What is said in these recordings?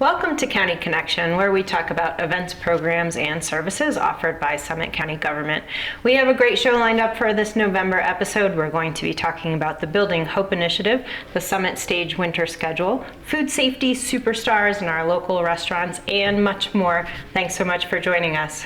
Welcome to County Connection, where we talk about events, programs, and services offered by Summit County government. We have a great show lined up for this November episode. We're going to be talking about the Building Hope Initiative, the Summit Stage winter schedule, food safety superstars in our local restaurants, and much more. Thanks so much for joining us.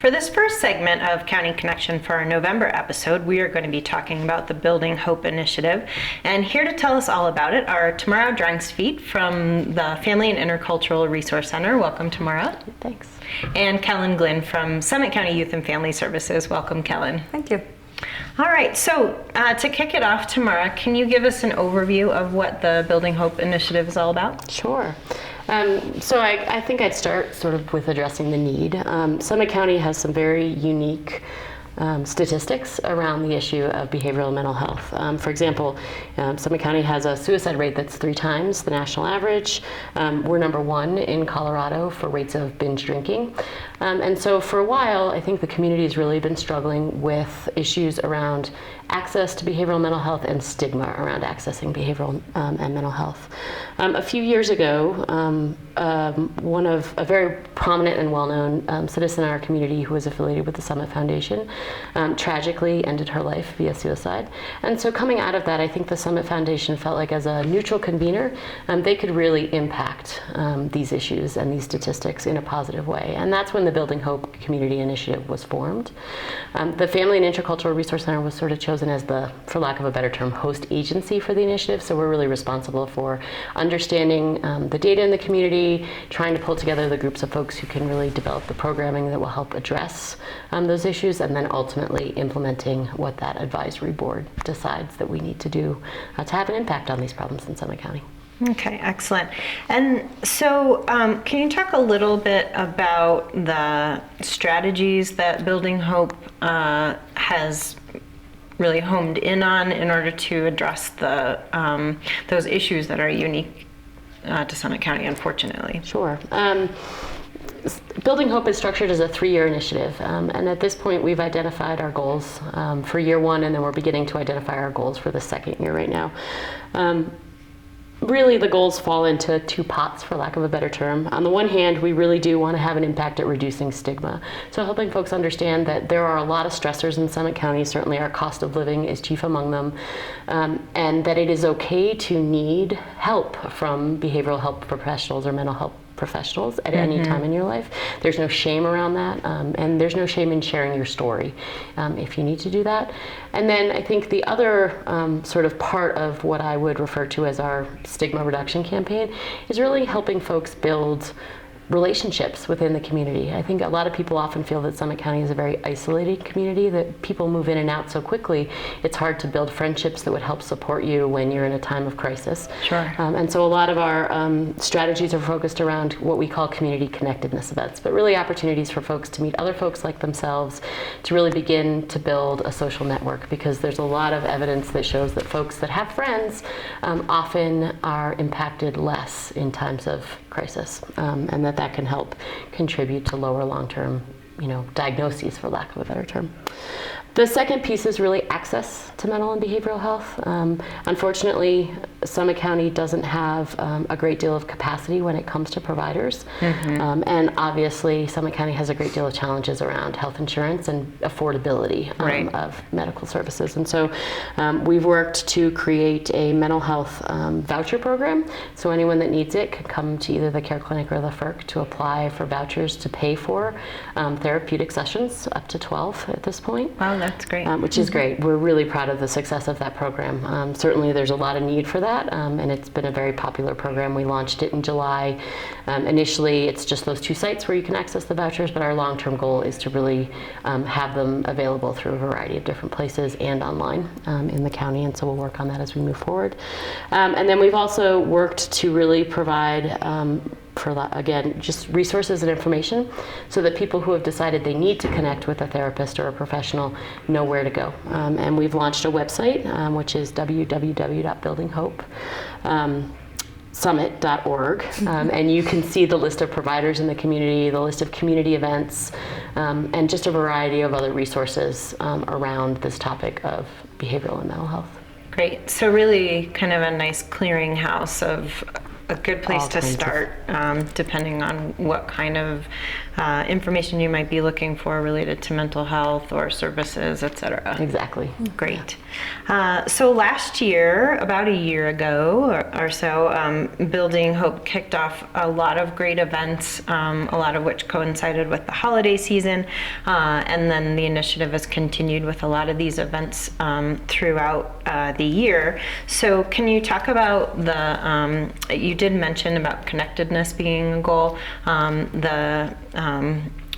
For this first segment of County Connection for our November episode, we are going to be talking about the Building Hope Initiative. And here to tell us all about it are Tamara Drangstveit from the Family and Intercultural Resource Center. Welcome, Tamara. Thanks. And Kellen Glynn from Summit County Youth and Family Services. Welcome, Kellen. Thank you. All right, so to kick it off, Tamara, can you give us an overview of what the Building Hope Initiative is all about? Sure. So I think I'd start sort of with addressing the need. Summit County has some very unique statistics around the issue of behavioral and mental health. For example, Summit County has a suicide rate that's 3 times the national average. We're number 1 in Colorado for rates of binge drinking. And so for a while, I think the community has really been struggling with issues around access to behavioral mental health and stigma around accessing behavioral and mental health. A few years ago, one of a very prominent and well-known citizen in our community who was affiliated with the Summit Foundation tragically ended her life via suicide. And so coming out of that, I think the Summit Foundation felt like as a neutral convener, they could really impact these issues and these statistics in a positive way. And that's when the Building Hope Community Initiative was formed. The Family and Intercultural Resource Center was sort of chosen as the, for lack of a better term, host agency for the initiative. So we're really responsible for understanding the data in the community, trying to pull together the groups of folks who can really develop the programming that will help address those issues, and then ultimately implementing what that advisory board decides that we need to do to have an impact on these problems in Summit County. Okay, excellent. And so can you talk a little bit about the strategies that Building Hope has really homed in on in order to address the those issues that are unique to Summit County, unfortunately? Sure. Building Hope is structured as a 3-year initiative, and at this point we've identified our goals for year 1, and then we're beginning to identify our goals for the second year right now. Really, the goals fall into 2 pots, for lack of a better term. On the one hand, we really do want to have an impact at reducing stigma. So helping folks understand that there are a lot of stressors in Summit County, certainly our cost of living is chief among them, and that it is okay to need help from behavioral health professionals or mental health professionals at any time in your life. There's no shame around that, and there's no shame in sharing your story if you need to do that. And then I think the other sort of part of what I would refer to as our stigma reduction campaign is really helping folks build relationships within the community. I think a lot of people often feel that Summit County is a very isolated community, that people move in and out so quickly, it's hard to build friendships that would help support you when you're in a time of crisis. Sure. And so a lot of our strategies are focused around what we call community connectedness events, but really opportunities for folks to meet other folks like themselves, to really begin to build a social network, because there's a lot of evidence that shows that folks that have friends often are impacted less in times of crisis, and that can help contribute to lower long-term, diagnoses, for lack of a better term. The second piece is really access to mental and behavioral health. Unfortunately, Summit County doesn't have a great deal of capacity when it comes to providers. And obviously, Summit County has a great deal of challenges around health insurance and affordability of medical services. And so we've worked to create a mental health voucher program. So anyone that needs it can come to either the Care Clinic or the FERC to apply for vouchers to pay for therapeutic sessions, up to 12 at this point. Wow, that's great. Which is great. We're really proud of the success of that program. Certainly there's a lot of need for that, and it's been a very popular program. We launched it in July. Initially, it's just those 2 sites where you can access the vouchers, but our long-term goal is to really have them available through a variety of different places and online in the county, and so we'll work on that as we move forward. And then we've also worked to really provide again, just resources and information so that people who have decided they need to connect with a therapist or a professional know where to go. And we've launched a website, which is www.buildinghope. summit.org, and you can see the list of providers in the community, the list of community events, and just a variety of other resources around this topic of behavioral and mental health. Great. So really kind of a nice clearinghouse of a good place to start, depending on what kind of information you might be looking for related to mental health or services, et cetera. Exactly. Great. So last year, about a year ago or so, Building Hope kicked off a lot of great events, a lot of which coincided with the holiday season, and then the initiative has continued with a lot of these events throughout the year. So can you talk about you did mention about connectedness being a goal,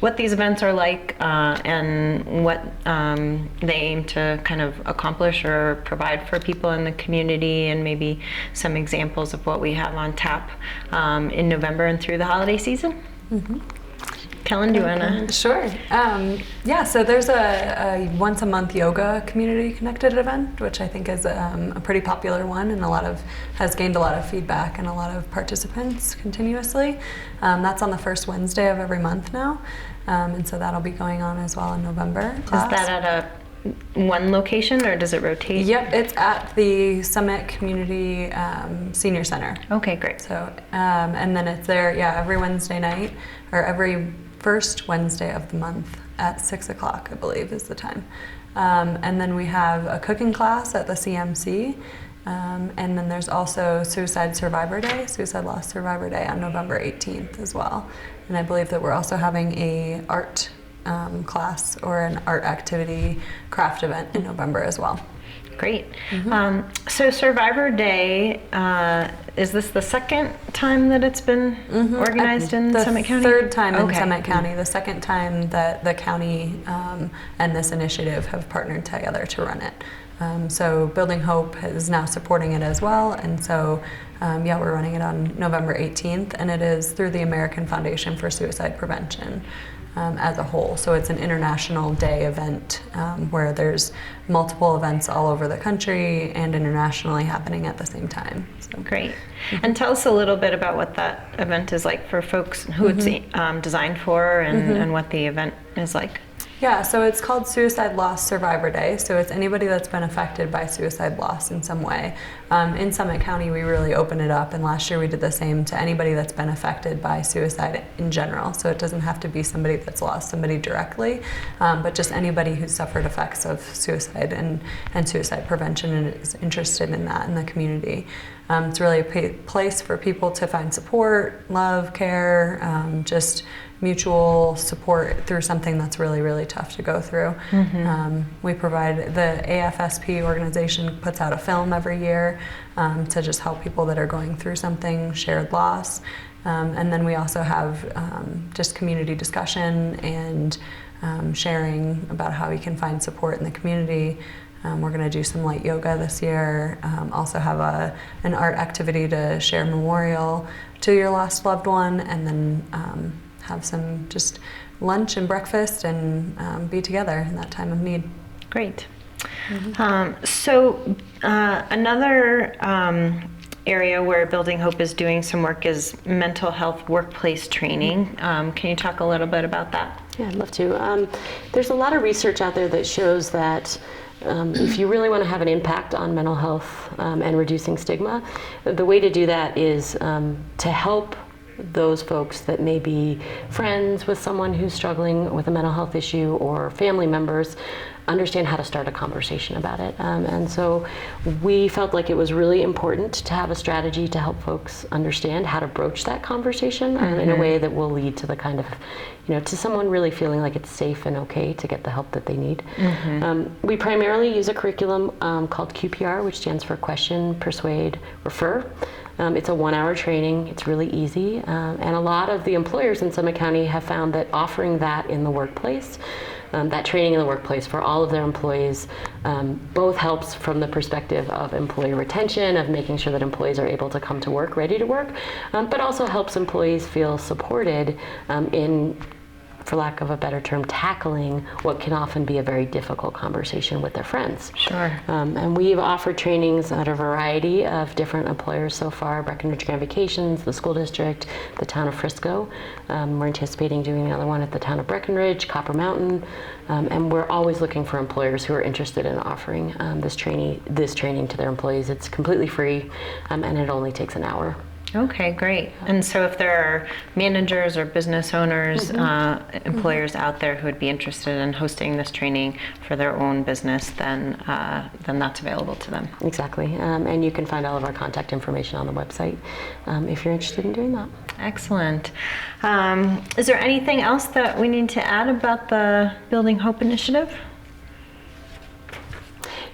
what these events are like, and what they aim to kind of accomplish or provide for people in the community, and maybe some examples of what we have on tap in November and through the holiday season. Mm-hmm. Kellen, do you want to? Sure. Yeah, so there's a once a month yoga community connected event, which I think is a pretty popular one, and has gained a lot of feedback and a lot of participants continuously. That's on the first Wednesday of every month now, and so that'll be going on as well in November. Is that at one location, or does it rotate? Yep, it's at the Summit Community Senior Center. Okay, great. So, and then it's there, every Wednesday night, or every first Wednesday of the month at 6 o'clock, I believe is the time. And then we have a cooking class at the CMC. And then there's also Suicide Loss Survivor Day on November 18th as well. And I believe that we're also having a art class or an art activity craft event in November as well. Great. Mm-hmm. So Survivor Day, is this the second time that it's been organized in Summit County? The third time in Summit County, the second time that the county and this initiative have partnered together to run it. So Building Hope is now supporting it as well, and so we're running it on November 18th, and it is through the American Foundation for Suicide Prevention. As a whole. So it's an international day event where there's multiple events all over the country and internationally happening at the same time. So. Great. And tell us a little bit about what that event is like for folks, who it's designed for, and what the event is like. Yeah, so it's called Suicide Loss Survivor Day. So it's anybody that's been affected by suicide loss in some way. In Summit County, we really open it up, and last year we did the same to anybody that's been affected by suicide in general. So it doesn't have to be somebody that's lost somebody directly, but just anybody who's suffered effects of suicide and suicide prevention and is interested in that in the community. It's really a place for people to find support, love, care, just mutual support through something that's really, really tough to go through. We provide, the AFSP organization puts out a film every year to just help people that are going through something, shared loss. And then we also have just community discussion and sharing about how we can find support in the community. We're going to do some light yoga this year, also have an art activity to share memorial to your lost loved one, and then have some just lunch and breakfast and be together in that time of need. Great. So another area where Building Hope is doing some work is mental health workplace training. Can you talk a little bit about that? Yeah, I'd love to. There's a lot of research out there that shows that if you really want to have an impact on mental health and reducing stigma, the way to do that is to help those folks that may be friends with someone who's struggling with a mental health issue, or family members, understand how to start a conversation about it. And so we felt like it was really important to have a strategy to help folks understand how to broach that conversation in a way that will lead to the kind of, to someone really feeling like it's safe and okay to get the help that they need. We primarily use a curriculum called QPR, which stands for Question, Persuade, Refer. It's a 1-hour training. It's really easy. And a lot of the employers in Summit County have found that offering that in the workplace, that training in the workplace for all of their employees, both helps from the perspective of employee retention, of making sure that employees are able to come to work ready to work, but also helps employees feel supported in for lack of a better term, tackling what can often be a very difficult conversation with their friends. Sure. And we've offered trainings at a variety of different employers so far: Breckenridge Grand Vacations, the school district, the town of Frisco. We're anticipating doing another one at the town of Breckenridge, Copper Mountain, and we're always looking for employers who are interested in offering this training to their employees. It's completely free, and it only takes an hour. Okay, great. And so if there are managers or business owners, employers out there who would be interested in hosting this training for their own business, then that's available to them. Exactly. And you can find all of our contact information on the website if you're interested in doing that. Excellent. Is there anything else that we need to add about the Building Hope initiative?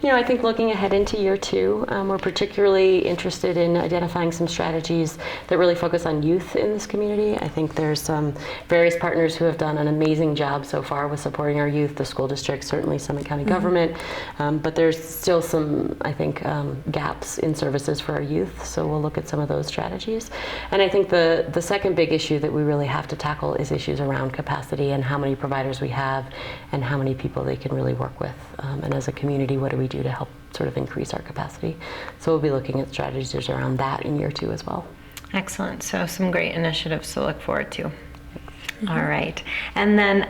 I think looking ahead into year 2, we're particularly interested in identifying some strategies that really focus on youth in this community. I think there's some various partners who have done an amazing job so far with supporting our youth, the school district, certainly Summit County government, but there's still some, I think, gaps in services for our youth, so we'll look at some of those strategies. And I think the second big issue that we really have to tackle is issues around capacity and how many providers we have and how many people they can really work with. And as a community, what do we do to help sort of increase our capacity? So we'll be looking at strategies around that in year 2 as well. Excellent. So some great initiatives to look forward to. All right. And then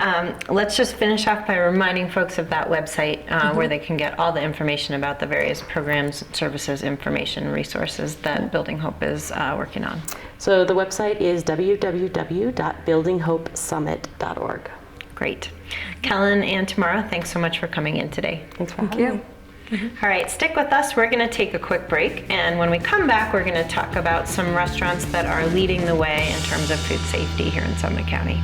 let's just finish off by reminding folks of that website where they can get all the information about the various programs, services, information, resources that Building Hope is working on. So the website is www.buildinghopesummit.org. Great. Kellen and Tamara, thanks so much for coming in today. Thanks for having me. All right, stick with us. We're going to take a quick break, and when we come back, we're going to talk about some restaurants that are leading the way in terms of food safety here in Summit County.